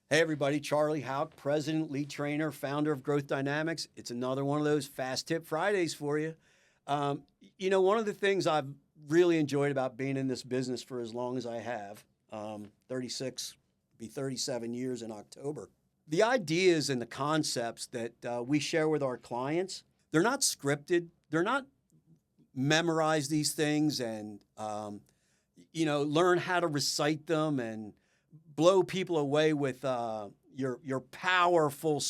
Hey everybody, Charlie Hauck, President, Lead Trainer, Founder of Growth Dynamics. It's another one of those Fast Tip Fridays for you. One of the things I've really enjoyed about being in this business for as long as I have, 36, be 37 years in October. The ideas and the concepts that we share with our clients, they're not scripted. They're not memorize these things and, learn how to recite them and blow people away with your powerful.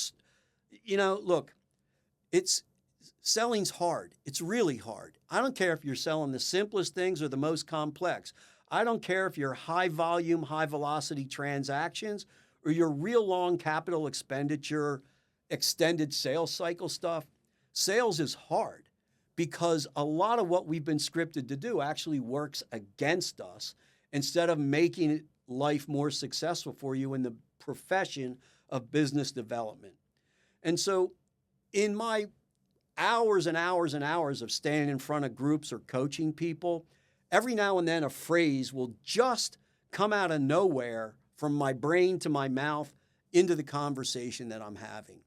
Look, it's selling's hard. It's really hard. I don't care if you're selling the simplest things or the most complex. I don't care if you're high volume, high velocity transactions or your real long capital expenditure, extended sales cycle stuff. Sales is hard because a lot of what we've been scripted to do actually works against us instead of making life more successful for you in the profession of business development. And so in my hours and hours and hours of standing in front of groups or coaching people, every now and then a phrase will just come out of nowhere from my brain to my mouth into the conversation that I'm having.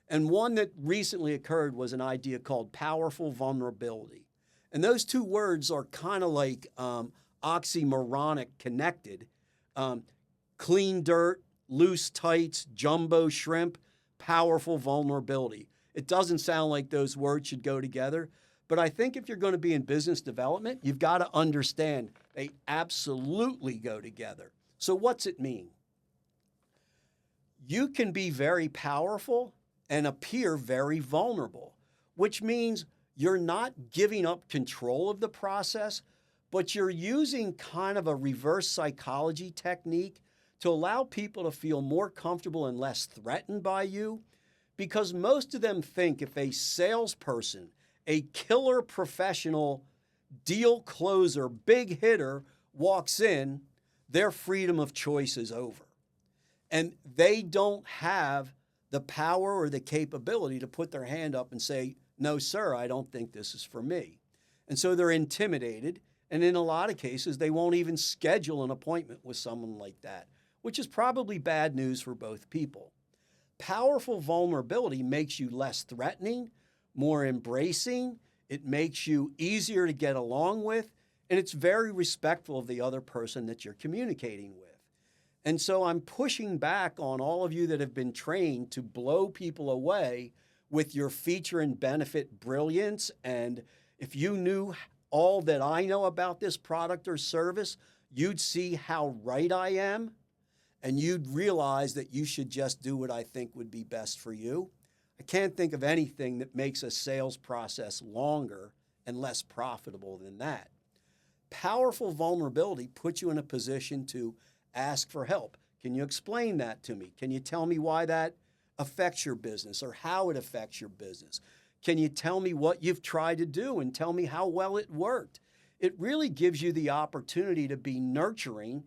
And one that recently occurred was an idea called powerful vulnerability. And those two words are kind of like oxymoronic connected. Clean dirt, loose tights, jumbo shrimp, powerful vulnerability. It doesn't sound like those words should go together, but I think if you're going to be in business development, you've got to understand they absolutely go together. So what's it mean? You can be very powerful and appear very vulnerable, which means you're not giving up control of the process, but you're using kind of a reverse psychology technique to allow people to feel more comfortable and less threatened by you, because most of them think if a salesperson, a killer professional, deal closer, big hitter walks in, their freedom of choice is over. And they don't have the power or the capability to put their hand up and say, no, sir, I don't think this is for me. And so they're intimidated. And in a lot of cases, they won't even schedule an appointment with someone like that, which is probably bad news for both people. Powerful vulnerability makes you less threatening, more embracing. It makes you easier to get along with, and it's very respectful of the other person that you're communicating with. And so I'm pushing back on all of you that have been trained to blow people away with your feature and benefit brilliance. And if you knew all that I know about this product or service, you'd see how right I am, and you'd realize that you should just do what I think would be best for you. I can't think of anything that makes a sales process longer and less profitable than that. Powerful vulnerability puts you in a position to ask for help. Can you explain that to me? Can you tell me why that affects your business or how it affects your business? Can you tell me what you've tried to do and tell me how well it worked? It really gives you the opportunity to be nurturing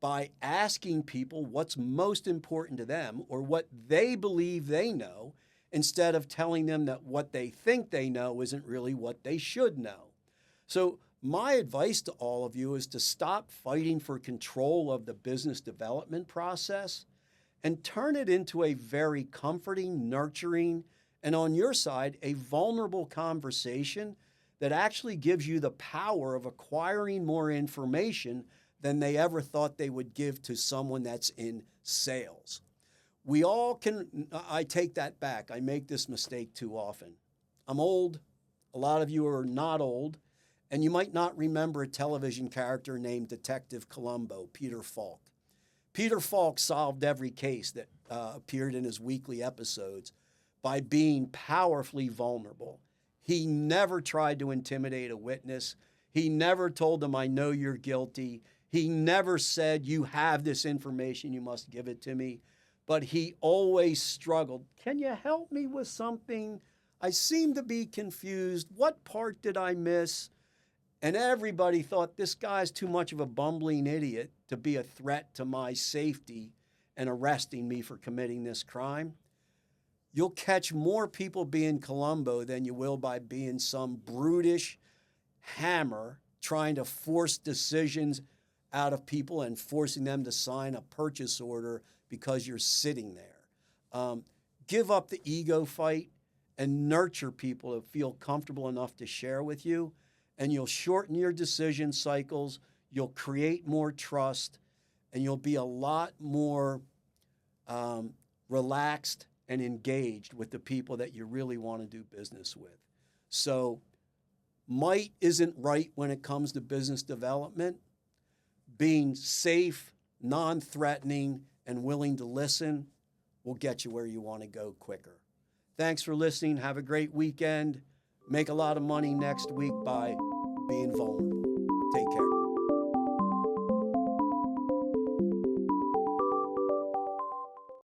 by asking people what's most important to them or what they believe they know, instead of telling them that what they think they know isn't really what they should know. So my advice to all of you is to stop fighting for control of the business development process and turn it into a very comforting, nurturing, and on your side, a vulnerable conversation that actually gives you the power of acquiring more information than they ever thought they would give to someone that's in sales. We all can, I take that back. I make this mistake too often. I'm old. A lot of you are not old. And you might not remember a television character named Detective Columbo, Peter Falk. Peter Falk solved every case that appeared in his weekly episodes by being powerfully vulnerable. He never tried to intimidate a witness. He never told them, I know you're guilty. He never said, you have this information, you must give it to me. But he always struggled. Can you help me with something? I seem to be confused. What part did I miss? And everybody thought this guy's too much of a bumbling idiot to be a threat to my safety and arresting me for committing this crime. You'll catch more people being Columbo than you will by being some brutish hammer trying to force decisions out of people and forcing them to sign a purchase order because you're sitting there. Give up the ego fight and nurture people to feel comfortable enough to share with you, and you'll shorten your decision cycles, you'll create more trust, and you'll be a lot more relaxed and engaged with the people that you really want to do business with. So might isn't right when it comes to business development. Being safe, non-threatening, and willing to listen will get you where you want to go quicker. Thanks for listening. Have a great weekend. Make a lot of money next week by being vulnerable.